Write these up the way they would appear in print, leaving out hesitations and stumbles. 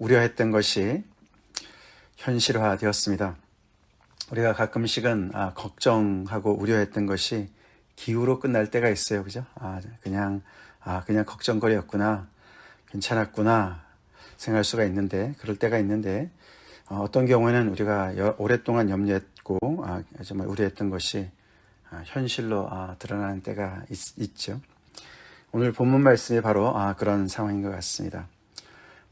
우려했던 것이 현실화되었습니다. 우리가 가끔씩은 걱정하고 우려했던 것이 기우로 끝날 때가 있어요. 그죠? 그냥 걱정거리였구나. 괜찮았구나. 생각할 수가 있는데, 그럴 때가 있는데, 어떤 경우에는 우리가 오랫동안 염려했고, 정말 우려했던 것이 현실로 드러나는 때가 있죠. 오늘 본문 말씀이 바로 그런 상황인 것 같습니다.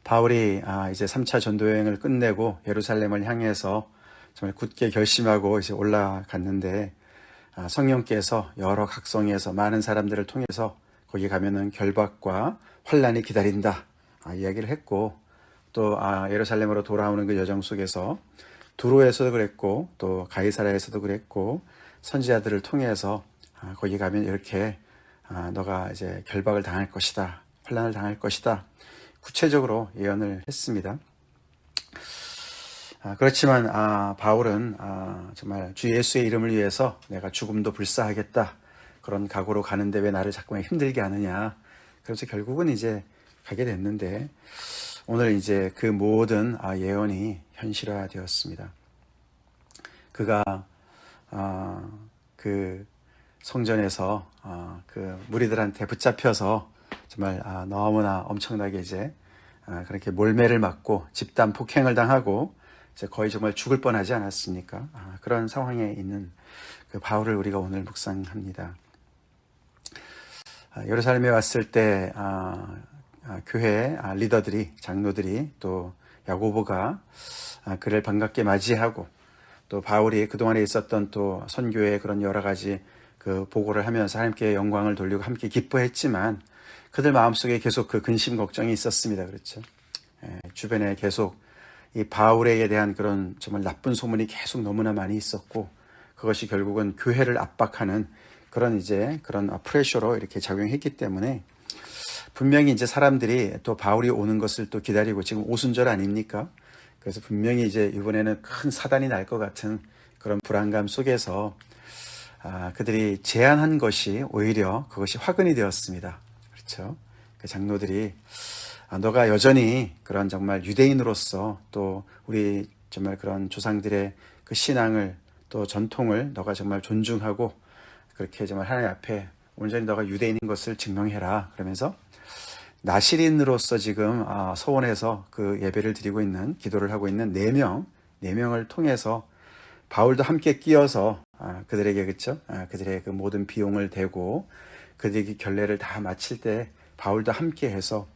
바울이 이제 3차 전도 여행을 끝내고 예루살렘을 향해서 정말 굳게 결심하고 이제 올라갔는데, 성령께서 여러 각성에서 많은 사람들을 통해서 거기 가면은 결박과 환란이 기다린다 이야기를 했고, 또 예루살렘으로 돌아오는 그 여정 속에서 두로에서도 그랬고 또 가이사라에서도 그랬고 선지자들을 통해서 거기 가면 이렇게 너가 이제 결박을 당할 것이다, 환란을 당할 것이다, 구체적으로 예언을 했습니다. 그렇지만 바울은 정말 주 예수의 이름을 위해서 내가 죽음도 불사하겠다, 그런 각오로 가는데 왜 나를 자꾸만 힘들게 하느냐. 그래서 결국은 이제 가게 됐는데, 오늘 이제 그 모든 예언이 현실화되었습니다. 그가 그 성전에서 그 무리들한테 붙잡혀서 정말 너무나 엄청나게 이제 그렇게 몰매를 맞고 집단 폭행을 당하고 이제 거의 정말 죽을 뻔하지 않았습니까? 그런 상황에 있는 그 바울을 우리가 오늘 묵상합니다. 예루살렘에 왔을 때 교회 리더들이, 장로들이, 또 야고보가 그를 반갑게 맞이하고, 또 바울이 그동안에 있었던 또 선교의 그런 여러 가지 그 보고를 하면서 하나님께 영광을 돌리고 함께 기뻐했지만, 그들 마음속에 계속 그 근심 걱정이 있었습니다. 그렇죠? 주변에 계속 이 바울에 대한 그런 정말 나쁜 소문이 계속 너무나 많이 있었고, 그것이 결국은 교회를 압박하는 그런 프레셔로 이렇게 작용했기 때문에, 분명히 이제 사람들이 또 바울이 오는 것을 또 기다리고, 지금 오순절 아닙니까? 그래서 분명히 이제 이번에는 큰 사단이 날 것 같은 그런 불안감 속에서 그들이 제안한 것이 오히려 그것이 화근이 되었습니다. 그렇죠? 그 장로들이 너가 여전히 그런 정말 유대인으로서 또 우리 정말 그런 조상들의 그 신앙을 또 전통을 너가 정말 존중하고 그렇게 정말 하나님 앞에 온전히 너가 유대인인 것을 증명해라. 그러면서 나시린으로서 지금 서원에서 그 예배를 드리고 있는, 기도를 하고 있는 4명을 통해서 바울도 함께 끼어서 그들에게, 그렇죠? 그들의 그 모든 비용을 대고 그들에게 결례를 다 마칠 때 바울도 함께 해서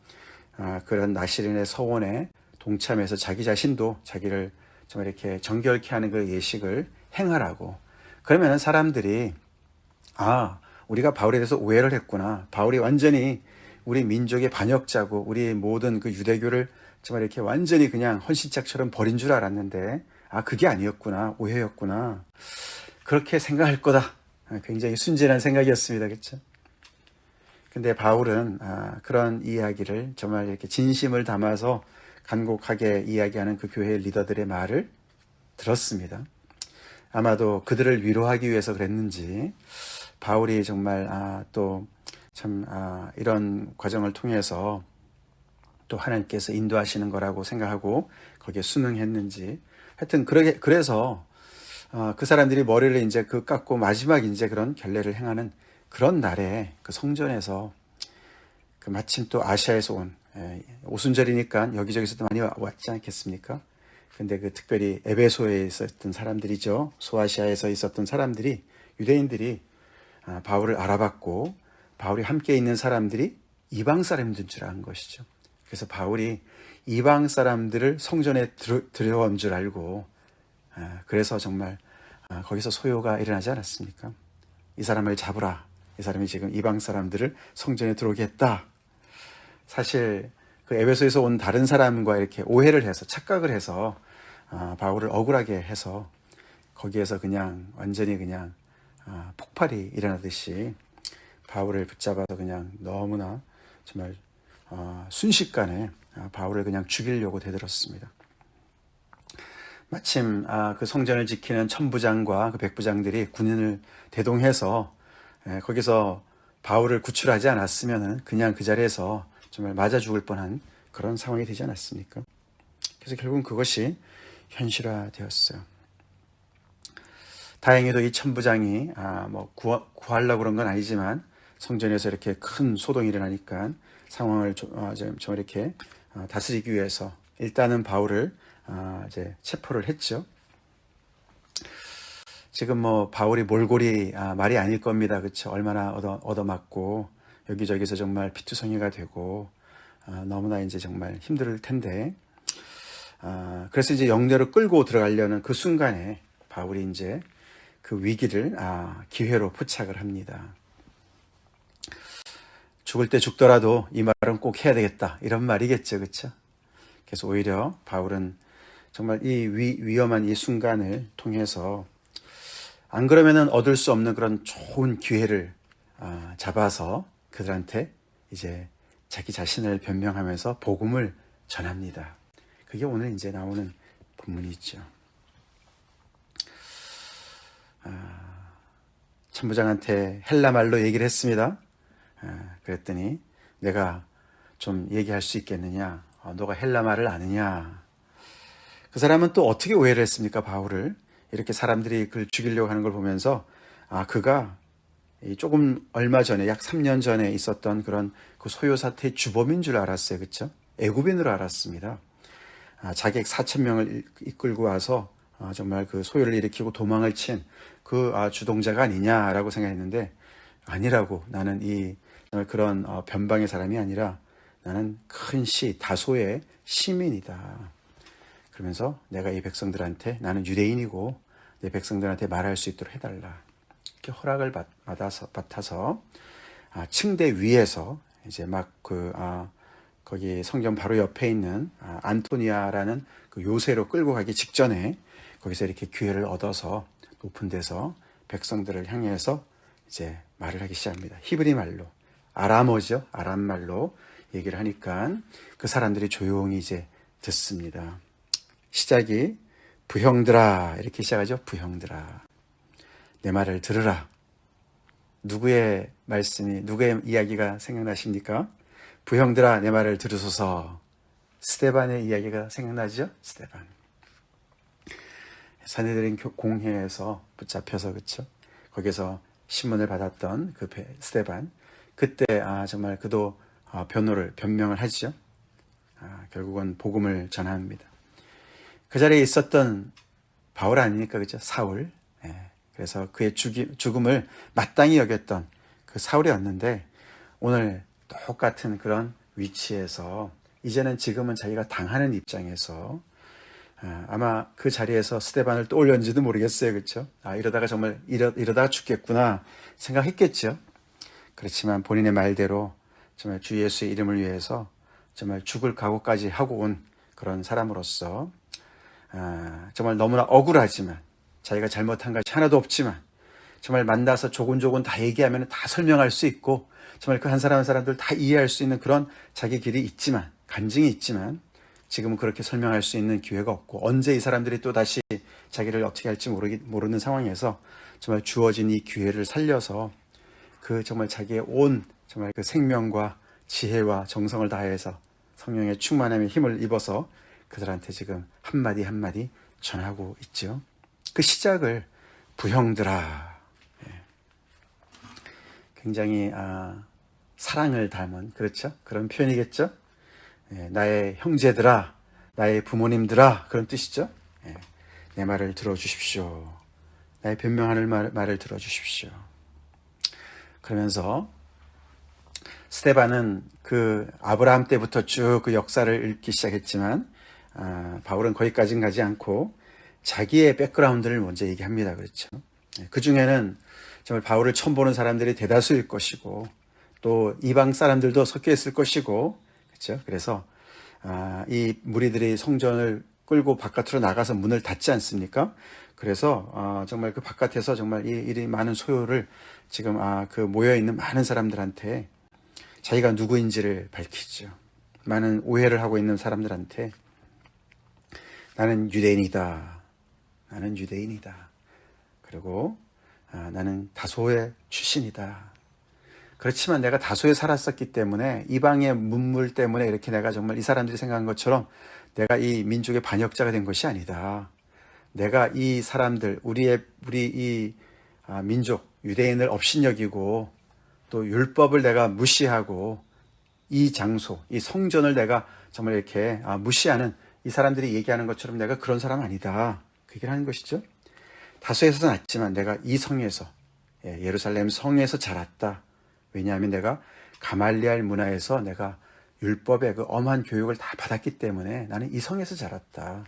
그런 나시린의 서원에 동참해서 자기 자신도 자기를 정말 이렇게 정결케 하는 그 예식을 행하라고. 그러면 사람들이 우리가 바울에 대해서 오해를 했구나. 바울이 완전히 우리 민족의 반역자고 우리 모든 그 유대교를 정말 이렇게 완전히 그냥 헌신짝처럼 버린 줄 알았는데 그게 아니었구나. 오해였구나. 그렇게 생각할 거다. 굉장히 순진한 생각이었습니다. 그렇죠? 근데 바울은 그런 이야기를 정말 이렇게 진심을 담아서 간곡하게 이야기하는 그 교회 리더들의 말을 들었습니다. 아마도 그들을 위로하기 위해서 그랬는지, 바울이 정말 또 참 이런 과정을 통해서 또 하나님께서 인도하시는 거라고 생각하고 거기에 순응했는지, 하여튼 그래서 그 사람들이 머리를 이제 깎고 마지막 이제 그런 결례를 행하는 그런 날에 그 성전에서 그 마침 또 아시아에서 온 오순절이니까 여기저기서도 많이 왔지 않겠습니까? 근데 그 특별히 에베소에 있었던 사람들이죠. 소아시아에서 있었던 사람들이, 유대인들이 바울을 알아봤고, 바울이 함께 있는 사람들이 이방 사람들인 줄 안 것이죠. 그래서 바울이 이방 사람들을 성전에 들여온 줄 알고, 그래서 정말 거기서 소요가 일어나지 않았습니까? 이 사람을 잡으라. 이 사람이 지금 이방 사람들을 성전에 들어오게 했다. 사실 그 에베소에서 온 다른 사람과 이렇게 오해를 해서, 착각을 해서 바울을 억울하게 해서 거기에서 그냥 완전히 그냥 폭발이 일어나듯이 바울을 붙잡아서 그냥 너무나 정말 순식간에 바울을 그냥 죽이려고 대들었습니다. 마침 그 성전을 지키는 천부장과 그 백부장들이 군인을 대동해서 거기서 바울을 구출하지 않았으면 그냥 그 자리에서 정말 맞아 죽을 뻔한 그런 상황이 되지 않았습니까? 그래서 결국은 그것이 현실화되었어요. 다행히도 이 천부장이 구하려고 그런 건 아니지만 성전에서 이렇게 큰 소동이 일어나니까 상황을 좀 이렇게 다스리기 위해서 일단은 바울을 이제 체포를 했죠. 지금 바울이 몰골이 말이 아닐 겁니다. 그렇죠? 얼마나 얻어맞고 여기저기서 정말 피투성이가 되고 너무나 이제 정말 힘들 텐데 그래서 이제 영내로 끌고 들어가려는 그 순간에 바울이 이제 그 위기를 기회로 포착을 합니다. 죽을 때 죽더라도 이 말은 꼭 해야 되겠다 이런 말이겠죠, 그렇죠? 그래서 오히려 바울은 정말 이 위험한 이 순간을 통해서 안 그러면은 얻을 수 없는 그런 좋은 기회를 잡아서 그들한테 이제 자기 자신을 변명하면서 복음을 전합니다. 그게 오늘 이제 나오는 본문이죠. 천부장한테 헬라말로 얘기를 했습니다. 그랬더니 내가 좀 얘기할 수 있겠느냐? 너가 헬라말을 아느냐? 그 사람은 또 어떻게 오해를 했습니까? 바울을 이렇게 사람들이 그를 죽이려고 하는 걸 보면서 그가 조금 얼마 전에 약 3년 전에 있었던 그런 그 소요 사태의 주범인 줄 알았어요. 그렇죠? 애굽인으로 알았습니다. 자객 4,000명을 이끌고 와서 정말 그 소요를 일으키고 도망을 친 그 주동자가 아니냐라고 생각했는데 아니라고. 나는 정말 그런 변방의 사람이 아니라 나는 큰 다소의 시민이다. 그러면서 내가 이 백성들한테 나는 유대인이고 내 백성들한테 말할 수 있도록 해달라. 이렇게 허락을 받아서 층대 위에서 이제 막 거기 성전 바로 옆에 있는 안토니아라는 그 요새로 끌고 가기 직전에 거기서 이렇게 기회를 얻어서 높은 데서 백성들을 향해서 이제 말을 하기 시작합니다. 히브리 말로, 아람어죠. 아람 말로 얘기를 하니까 그 사람들이 조용히 이제 듣습니다. 시작이 부형들아 이렇게 시작하죠. 부형들아 내 말을 들으라. 누구의 이야기가 생각나십니까? 부형들아 내 말을 들으소서. 스데반의 이야기가 생각나죠? 스데반. 산헤드린 공회에서 붙잡혀서 그렇죠? 거기서 신문을 받았던 그 스데반. 그때 정말 그도 변명을 하죠. 결국은 복음을 전합니다. 그 자리에 있었던 바울 아닙니까? 그죠? 사울. 그래서 그의 죽음을 마땅히 여겼던 그 사울이었는데 오늘 똑같은 그런 위치에서 지금은 자기가 당하는 입장에서 아마 그 자리에서 스데반을 떠올렸는지도 모르겠어요. 그렇죠? 이러다가 정말 이러다가 죽겠구나 생각했겠죠. 그렇지만 본인의 말대로 정말 주 예수의 이름을 위해서 정말 죽을 각오까지 하고 온 그런 사람으로서 정말 너무나 억울하지만 자기가 잘못한 것이 하나도 없지만 정말 만나서 조곤조곤 다 얘기하면 다 설명할 수 있고 정말 그 한 사람 한 사람들 다 이해할 수 있는 그런 자기 길이 있지만 간증이 있지만 지금은 그렇게 설명할 수 있는 기회가 없고 언제 이 사람들이 또 다시 자기를 어떻게 할지 모르는 상황에서 정말 주어진 이 기회를 살려서 그 정말 자기의 온 정말 그 생명과 지혜와 정성을 다해서 성령의 충만함에 힘을 입어서 그들한테 지금 한마디 한마디 전하고 있죠. 그 시작을 부형들아 굉장히 사랑을 담은 그렇죠? 그런 표현이겠죠? 나의 형제들아 나의 부모님들아 그런 뜻이죠. 내 말을 들어주십시오. 나의 변명하는 말을 들어주십시오. 그러면서 스데반은 그 아브라함 때부터 쭉 그 역사를 읽기 시작했지만 바울은 거기까지는 가지 않고 자기의 백그라운드를 먼저 얘기합니다. 그렇죠? 그 중에는 정말 바울을 처음 보는 사람들이 대다수일 것이고 또 이방 사람들도 섞여 있을 것이고 그렇죠? 그래서 이 무리들이 성전을 끌고 바깥으로 나가서 문을 닫지 않습니까? 그래서 정말 그 바깥에서 정말 이 많은 소요를 지금 그 모여 있는 많은 사람들한테 자기가 누구인지를 밝히죠. 많은 오해를 하고 있는 사람들한테 나는 유대인이다. 나는 유대인이다. 그리고 나는 다소의 출신이다. 그렇지만 내가 다소에 살았었기 때문에 이방의 문물 때문에 이렇게 내가 정말 이 사람들이 생각한 것처럼 내가 이 민족의 반역자가 된 것이 아니다. 내가 이 사람들, 우리 이 민족, 유대인을 업신여기고 또 율법을 내가 무시하고 이 장소, 이 성전을 내가 정말 이렇게 무시하는 이 사람들이 얘기하는 것처럼 내가 그런 사람 아니다. 그 얘기를 하는 것이죠. 다소에서 났지만 내가 이 성에서, 예루살렘 성에서 자랐다. 왜냐하면 내가 가말리알 문화에서 내가 율법의 그 엄한 교육을 다 받았기 때문에 나는 이 성에서 자랐다.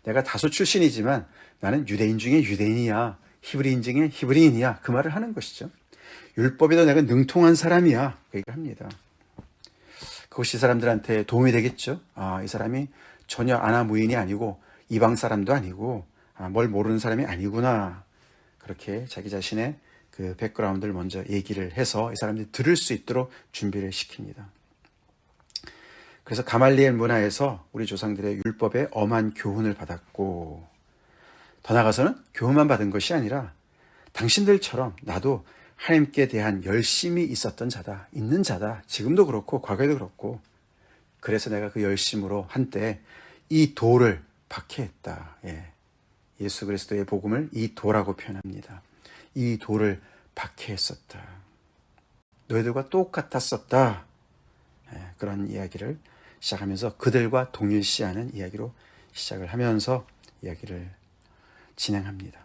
내가 다소 출신이지만 나는 유대인 중에 유대인이야. 히브리인 중에 히브리인이야. 그 말을 하는 것이죠. 율법에도 내가 능통한 사람이야. 그 얘기를 합니다. 그것이 이 사람들한테 도움이 되겠죠. 이 사람이 전혀 아나무인이 아니고 이방 사람도 아니고 뭘 모르는 사람이 아니구나. 그렇게 자기 자신의 그 백그라운드를 먼저 얘기를 해서 이 사람들이 들을 수 있도록 준비를 시킵니다. 그래서 가말리엘 문화에서 우리 조상들의 율법에 엄한 교훈을 받았고, 더 나아가서는 교훈만 받은 것이 아니라 당신들처럼 나도 하나님께 대한 열심이 있었던 자다, 있는 자다. 지금도 그렇고 과거에도 그렇고. 그래서 내가 그 열심으로 한때 이 돌을 박해했다. 예수 그리스도의 복음을 이 돌하고 표현합니다. 이 돌을 박해했었다. 너희들과 똑같았었다. 그런 이야기를 시작하면서 그들과 동일시하는 이야기로 시작을 하면서 이야기를 진행합니다.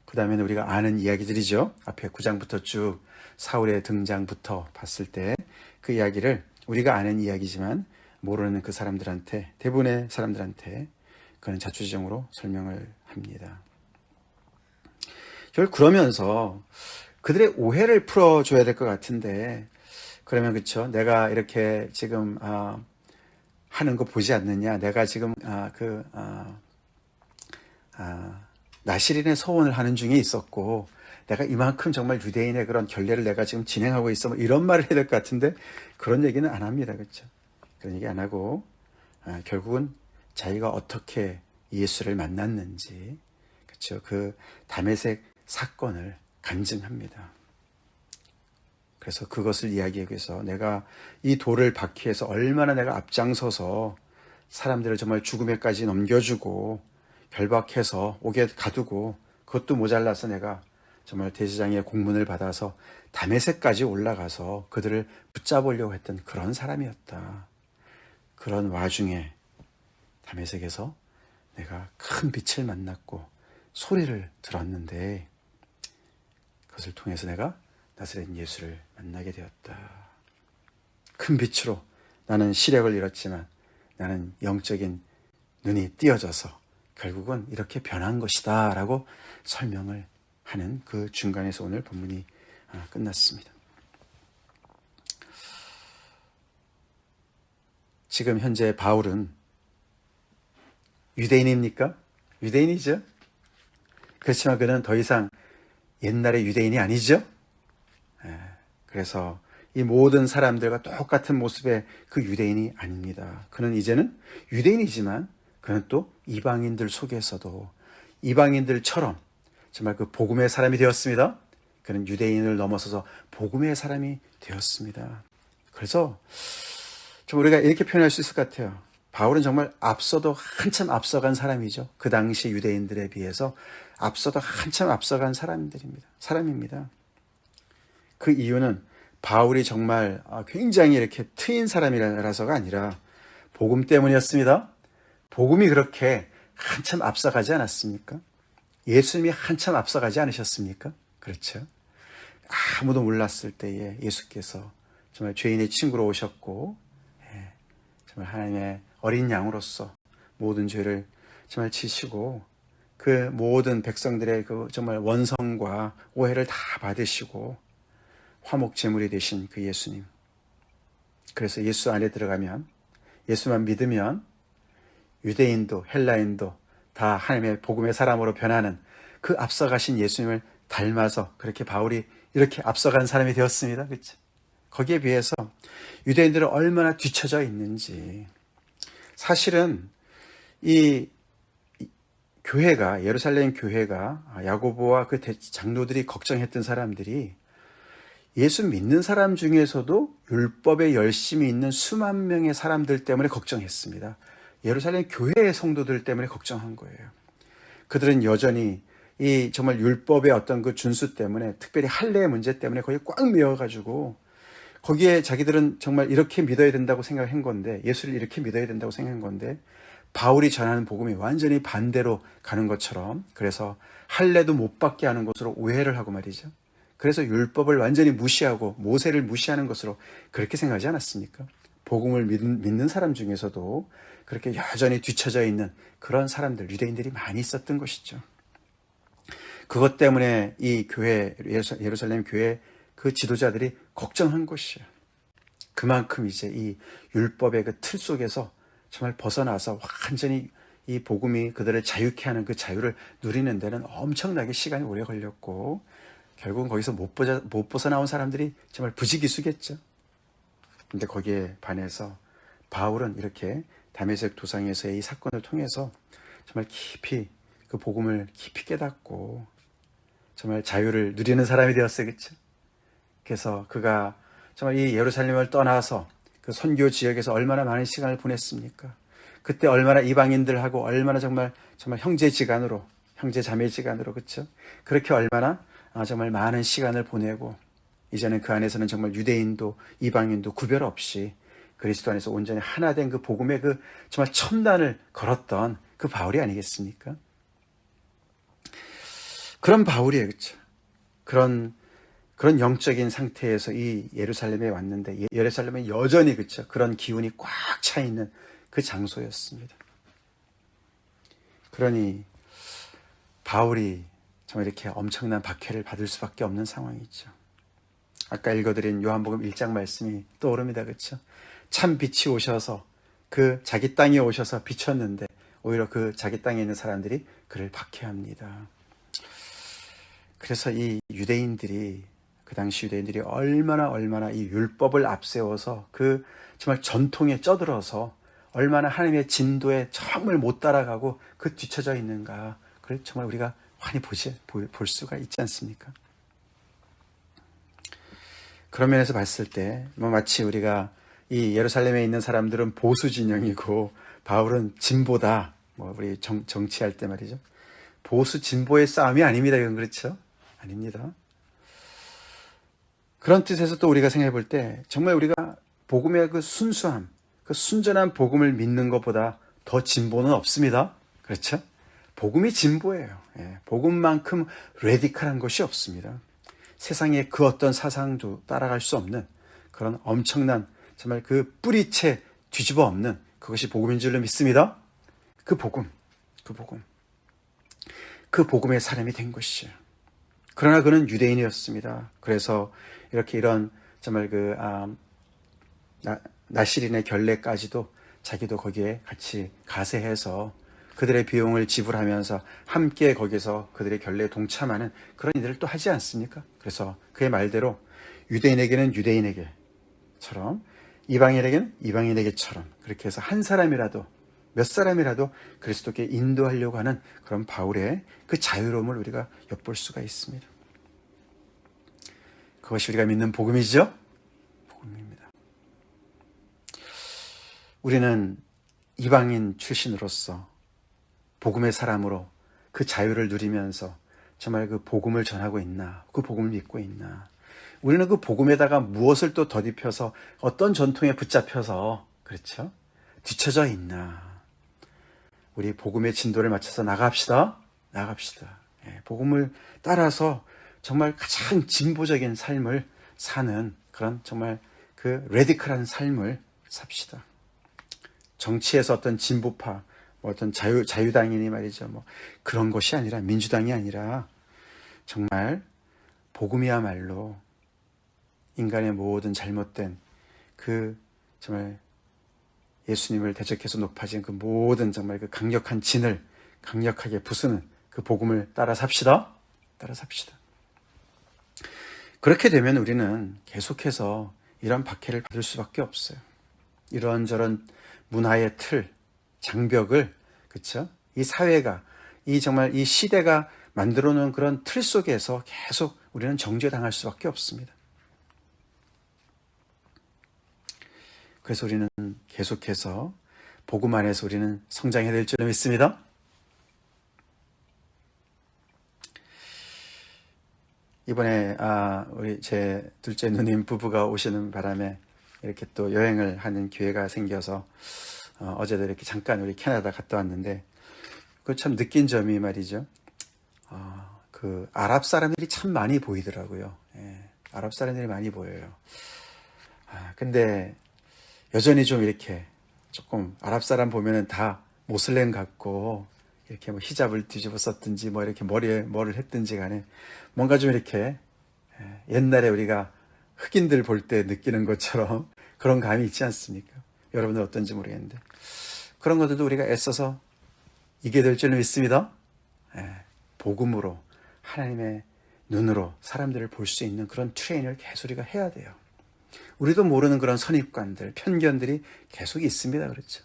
그 다음에는 우리가 아는 이야기들이죠. 앞에 9장부터 쭉 사울의 등장부터 봤을 때 그 이야기를 우리가 아는 이야기지만 모르는 그 사람들한테, 대부분의 사람들한테 그는 자초지종으로 설명을 합니다. 결국 그러면서 그들의 오해를 풀어줘야 될 것 같은데, 그러면 그쵸, 내가 이렇게 지금 하는 거 보지 않느냐, 내가 지금 나시린의 서원을 하는 중에 있었고 내가 이만큼 정말 유대인의 그런 결례를 내가 지금 진행하고 있어, 뭐 이런 말을 해야 될 것 같은데 그런 얘기는 안 합니다. 그렇죠? 그런 얘기 안 하고 결국은 자기가 어떻게 예수를 만났는지, 그렇죠? 그 다메섹 사건을 간증합니다. 그래서 그것을 이야기하기 위해서 내가 이 돌을 박히해서 얼마나 내가 앞장서서 사람들을 정말 죽음에까지 넘겨주고 결박해서 옥에 가두고, 그것도 모자라서 내가 정말 대제사장의 공문을 받아서 다메섹까지 올라가서 그들을 붙잡으려고 했던 그런 사람이었다. 그런 와중에 다메섹에서 내가 큰 빛을 만났고 소리를 들었는데 그것을 통해서 내가 나사렛 예수를 만나게 되었다. 큰 빛으로 나는 시력을 잃었지만 나는 영적인 눈이 띄어져서 결국은 이렇게 변한 것이다 라고 설명을 하는 그 중간에서 오늘 본문이 끝났습니다. 지금 현재 바울은 유대인입니까? 유대인이죠. 그렇지만 그는 더 이상 옛날의 유대인이 아니죠. 그래서 이 모든 사람들과 똑같은 모습의 그 유대인이 아닙니다. 그는 이제는 유대인이지만 그는 또 이방인들 속에서도 이방인들처럼 정말 그 복음의 사람이 되었습니다. 그는 유대인을 넘어서서 복음의 사람이 되었습니다. 그래서 좀 우리가 이렇게 표현할 수 있을 것 같아요. 바울은 정말 앞서도 한참 앞서간 사람이죠. 그 당시 유대인들에 비해서 앞서도 한참 앞서간 사람입니다. 그 이유는 바울이 정말 굉장히 이렇게 트인 사람이라서가 아니라 복음 때문이었습니다. 복음이 그렇게 한참 앞서가지 않았습니까? 예수님이 한참 앞서가지 않으셨습니까? 그렇죠. 아무도 몰랐을 때에 예수께서 정말 죄인의 친구로 오셨고, 정말 하나님의 어린 양으로서 모든 죄를 정말 지시고 그 모든 백성들의 그 정말 원성과 오해를 다 받으시고 화목제물이 되신 그 예수님. 그래서 예수 안에 들어가면, 예수만 믿으면 유대인도 헬라인도 다 하나님의 복음의 사람으로 변하는 그 앞서가신 예수님을 닮아서 그렇게 바울이 이렇게 앞서간 사람이 되었습니다. 그렇죠? 거기에 비해서 유대인들은 얼마나 뒤처져 있는지. 사실은 이 교회가, 예루살렘 교회가, 야고보와 그 장로들이 걱정했던 사람들이 예수 믿는 사람 중에서도 율법에 열심히 있는 수만 명의 사람들 때문에 걱정했습니다. 예루살렘 교회의 성도들 때문에 걱정한 거예요. 그들은 여전히 이 정말 율법의 어떤 그 준수 때문에, 특별히 할례의 문제 때문에 거기에 꽉 메어가지고 거기에 자기들은 정말 이렇게 믿어야 된다고 생각한 건데, 예수를 이렇게 믿어야 된다고 생각한 건데, 바울이 전하는 복음이 완전히 반대로 가는 것처럼, 그래서 할례도 못 받게 하는 것으로 오해를 하고 말이죠. 그래서 율법을 완전히 무시하고 모세를 무시하는 것으로 그렇게 생각하지 않았습니까? 복음을 믿는 사람 중에서도 그렇게 여전히 뒤처져 있는 그런 사람들, 유대인들이 많이 있었던 것이죠. 그것 때문에 이 교회, 예루살렘 교회 그 지도자들이 걱정한 것이에요. 그만큼 이제 이 율법의 그 틀 속에서 정말 벗어나서 완전히 이 복음이 그들을 자유케 하는 그 자유를 누리는 데는 엄청나게 시간이 오래 걸렸고, 결국은 거기서 못 벗어나온 사람들이 정말 부지기수겠죠. 근데 거기에 반해서 바울은 이렇게 다메섹 도상에서의 이 사건을 통해서 정말 깊이 그 복음을 깊이 깨닫고 정말 자유를 누리는 사람이 되었어요. 그렇죠? 그래서 그가 정말 이 예루살렘을 떠나서 그 선교 지역에서 얼마나 많은 시간을 보냈습니까? 그때 얼마나 이방인들하고 얼마나 정말 형제지간으로, 형제자매지간으로, 그렇죠? 그렇게 얼마나 정말 많은 시간을 보내고, 이제는 그 안에서는 정말 유대인도 이방인도 구별 없이 그리스도 안에서 온전히 하나 된 그 복음의 그 정말 첨단을 걸었던 그 바울이 아니겠습니까? 그런 바울이에요. 그렇죠? 그런 영적인 상태에서 이 예루살렘에 왔는데, 예루살렘에 여전히, 그렇죠, 그런 기운이 꽉 차 있는 그 장소였습니다. 그러니 바울이 정말 이렇게 엄청난 박해를 받을 수밖에 없는 상황이죠. 아까 읽어드린 요한복음 1장 말씀이 떠오릅니다. 그렇죠? 참 빛이 오셔서 그 자기 땅에 오셔서 비쳤는데 오히려 그 자기 땅에 있는 사람들이 그를 박해합니다. 그래서 이 유대인들이, 그 당시 유대인들이 얼마나 이 율법을 앞세워서 그 정말 전통에 쩌들어서 얼마나 하나님의 진도에 정말 못 따라가고 그 뒤처져 있는가, 그걸 정말 우리가 환히 볼 수가 있지 않습니까? 그런 면에서 봤을 때 마치 우리가 이 예루살렘에 있는 사람들은 보수 진영이고 바울은 진보다, 우리 정치할 때 말이죠, 보수 진보의 싸움이 아닙니다. 이건 그렇죠? 아닙니다. 그런 뜻에서 또 우리가 생각해 볼 때 정말 우리가 복음의 그 순수함, 그 순전한 복음을 믿는 것보다 더 진보는 없습니다. 그렇죠? 복음이 진보예요. 복음만큼 레디컬한 것이 없습니다. 세상의 그 어떤 사상도 따라갈 수 없는 그런 엄청난, 정말 그 뿌리채 뒤집어 엎는 그것이 복음인 줄로 믿습니다. 그 복음의 사람이 된 것이에요. 그러나 그는 유대인이었습니다. 그래서 이런 정말 나시린의 결례까지도 자기도 거기에 같이 가세해서 그들의 비용을 지불하면서 함께 거기서 그들의 결례에 동참하는 그런 일들을 또 하지 않습니까? 그래서 그의 말대로 유대인에게는 유대인에게처럼, 이방인에게는 이방인에게처럼, 그렇게 해서 한 사람이라도, 몇 사람이라도 그리스도께 인도하려고 하는 그런 바울의 그 자유로움을 우리가 엿볼 수가 있습니다. 그것이 우리가 믿는 복음이죠? 복음입니다. 우리는 이방인 출신으로서 복음의 사람으로 그 자유를 누리면서 정말 그 복음을 전하고 있나, 그 복음을 믿고 있나, 우리는 그 복음에다가 무엇을 또 덧입혀서 어떤 전통에 붙잡혀서, 그렇죠, 뒤처져 있나. 우리 복음의 진도를 맞춰서 나갑시다. 복음을 따라서 정말 가장 진보적인 삶을 사는 그런 정말 그 레디컬한 삶을 삽시다. 정치에서 어떤 진보파, 어떤 자유당이니 말이죠, 그런 것이 아니라, 민주당이 아니라 정말 복음이야말로 인간의 모든 잘못된 그 정말 예수님을 대적해서 높아진 그 모든 정말 그 강력한 진을 강력하게 부수는 그 복음을 따라 삽시다. 그렇게 되면 우리는 계속해서 이런 박해를 받을 수밖에 없어요. 이런저런 문화의 틀, 장벽을, 그렇죠? 이 사회가, 정말 이 시대가 만들어 놓은 그런 틀 속에서 계속 우리는 정죄당할 수밖에 없습니다. 그래서 우리는 계속해서 복음 안에서 우리는 성장해야 될 줄 믿습니다. 이번에 우리 제 둘째 누님 부부가 오시는 바람에 이렇게 또 여행을 하는 기회가 생겨서 어제도 이렇게 잠깐 우리 캐나다 갔다 왔는데 그 참 느낀 점이 말이죠. 그 아랍 사람들이 참 많이 보이더라고요. 예, 아랍 사람들이 많이 보여요. 근데 여전히 좀 이렇게 조금 아랍 사람 보면은 다 모슬렘 같고 이렇게 뭐 히잡을 뒤집어 썼든지 뭐 이렇게 머리에 뭐를 했든지 간에 뭔가 좀 이렇게 옛날에 우리가 흑인들 볼 때 느끼는 것처럼 그런 감이 있지 않습니까? 여러분들 어떤지 모르겠는데 그런 것들도 우리가 애써서 이게 될 줄은 믿습니다. 복음으로 하나님의 눈으로 사람들을 볼 수 있는 그런 트레이닝을 계속 우리가 해야 돼요. 우리도 모르는 그런 선입관들, 편견들이 계속 있습니다. 그렇죠?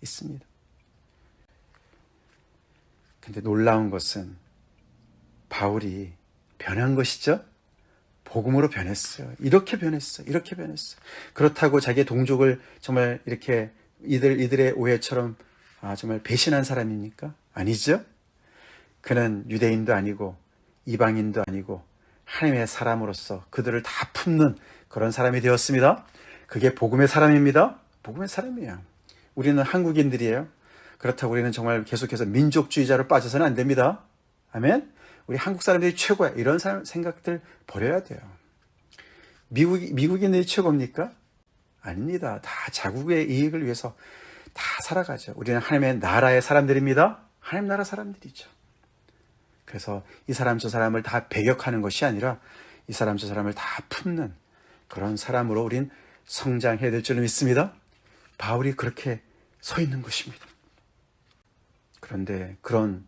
있습니다. 근데 놀라운 것은 바울이 변한 것이죠. 복음으로 변했어요. 이렇게 변했어. 이렇게 변했어. 그렇다고 자기의 동족을 정말 이렇게 이들의 오해처럼 정말 배신한 사람입니까? 아니죠. 그는 유대인도 아니고 이방인도 아니고 하나님의 사람으로서 그들을 다 품는 그런 사람이 되었습니다. 그게 복음의 사람입니다. 복음의 사람이에요. 우리는 한국인들이에요. 그렇다고 우리는 정말 계속해서 민족주의자로 빠져서는 안 됩니다. 아멘. 우리 한국 사람들이 최고야. 이런 생각들 버려야 돼요. 미국인들이 최고입니까? 아닙니다. 다 자국의 이익을 위해서 다 살아가죠. 우리는 하나님의 나라의 사람들입니다. 하나님 나라 사람들이죠. 그래서 이 사람 저 사람을 다 배격하는 것이 아니라 이 사람 저 사람을 다 품는 그런 사람으로 우린 성장해야 될 줄 믿습니다. 바울이 그렇게 서 있는 것입니다. 그런데 그런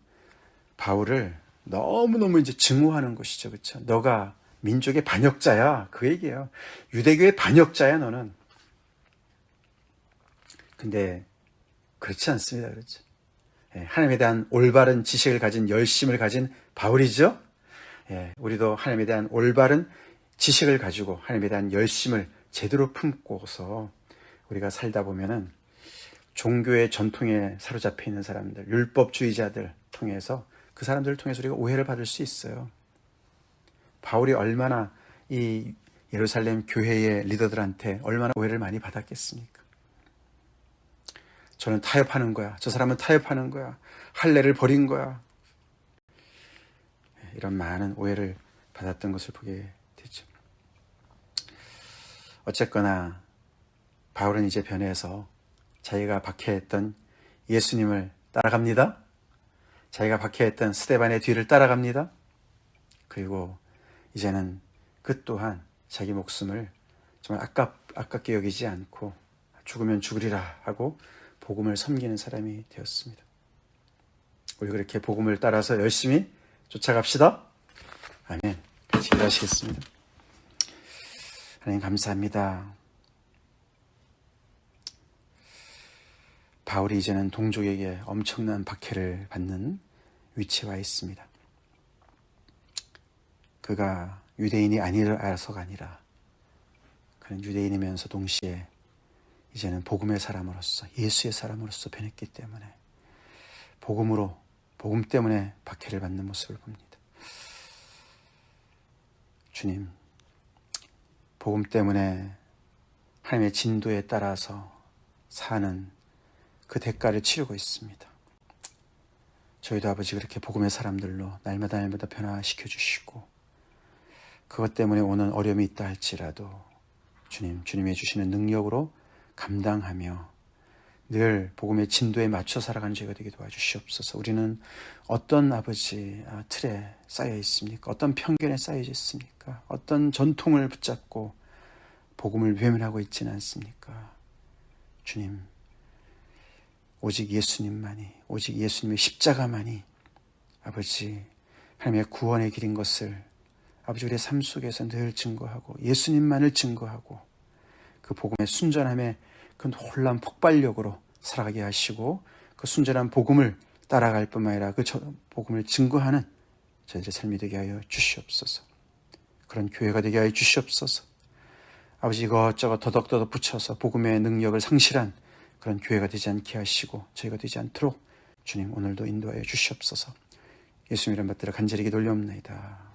바울을 너무너무 이제 증오하는 것이죠. 그렇죠? 너가 민족의 반역자야. 그 얘기예요. 유대교의 반역자야, 너는. 근데 그렇지 않습니다. 그렇죠? 하나님에 대한 올바른 지식을 가진 열심을 가진 바울이죠. 우리도 하나님에 대한 올바른 지식을 가지고 하나님에 대한 열심을 제대로 품고서 우리가 살다 보면은 종교의 전통에 사로잡혀 있는 사람들, 율법주의자들 통해서 그 사람들을 통해서 우리가 오해를 받을 수 있어요. 바울이 얼마나 이 예루살렘 교회의 리더들한테 얼마나 오해를 많이 받았겠습니까? 저는 타협하는 거야. 저 사람은 타협하는 거야. 할례를 버린 거야. 이런 많은 오해를 받았던 것을 보게 되죠. 어쨌거나 바울은 이제 변해서 자기가 박해했던 예수님을 따라갑니다. 자기가 박해했던 스데반의 뒤를 따라갑니다. 그리고 이제는 그 또한 자기 목숨을 정말 아깝게 여기지 않고 죽으면 죽으리라 하고 복음을 섬기는 사람이 되었습니다. 우리 그렇게 복음을 따라서 열심히 쫓아갑시다. 아멘. 같이 기도하시겠습니다. 하나님 감사합니다. 바울이 이제는 동족에게 엄청난 박해를 받는 위치에 와 있습니다. 그가 유대인이 아니라서가 아니라 그는 유대인이면서 동시에 이제는 복음의 사람으로서 예수의 사람으로서 변했기 때문에 복음 때문에 박해를 받는 모습을 봅니다. 주님, 복음 때문에 하나님의 진도에 따라서 사는 그 대가를 치르고 있습니다. 저희도 아버지 그렇게 복음의 사람들로 날마다 변화시켜 주시고 그것 때문에 오는 어려움이 있다 할지라도 주님이 주시는 능력으로 감당하며 늘 복음의 진도에 맞춰 살아가는 저희가 되게 도와주시옵소서. 우리는 어떤 아버지 틀에 쌓여 있습니까? 어떤 편견에 쌓여 있습니까? 어떤 전통을 붙잡고 복음을 외면하고 있지는 않습니까? 주님, 오직 예수님만이, 오직 예수님의 십자가만이 아버지 하나님의 구원의 길인 것을 아버지 우리의 삶 속에서 늘 증거하고 예수님만을 증거하고 그 복음의 순전함에 그 놀라운 폭발력으로 살아가게 하시고 그 순전한 복음을 따라갈 뿐만 아니라 그 복음을 증거하는 저희들의 삶이 되게 하여 주시옵소서. 그런 교회가 되게 하여 주시옵소서. 아버지 이것저것 더덕더덕 붙여서 복음의 능력을 상실한 그런 교회가 되지 않게 하시고 저희가 되지 않도록 주님 오늘도 인도하여 주시옵소서. 예수님 이름 받들어 간절히 기도 올려옵나이다.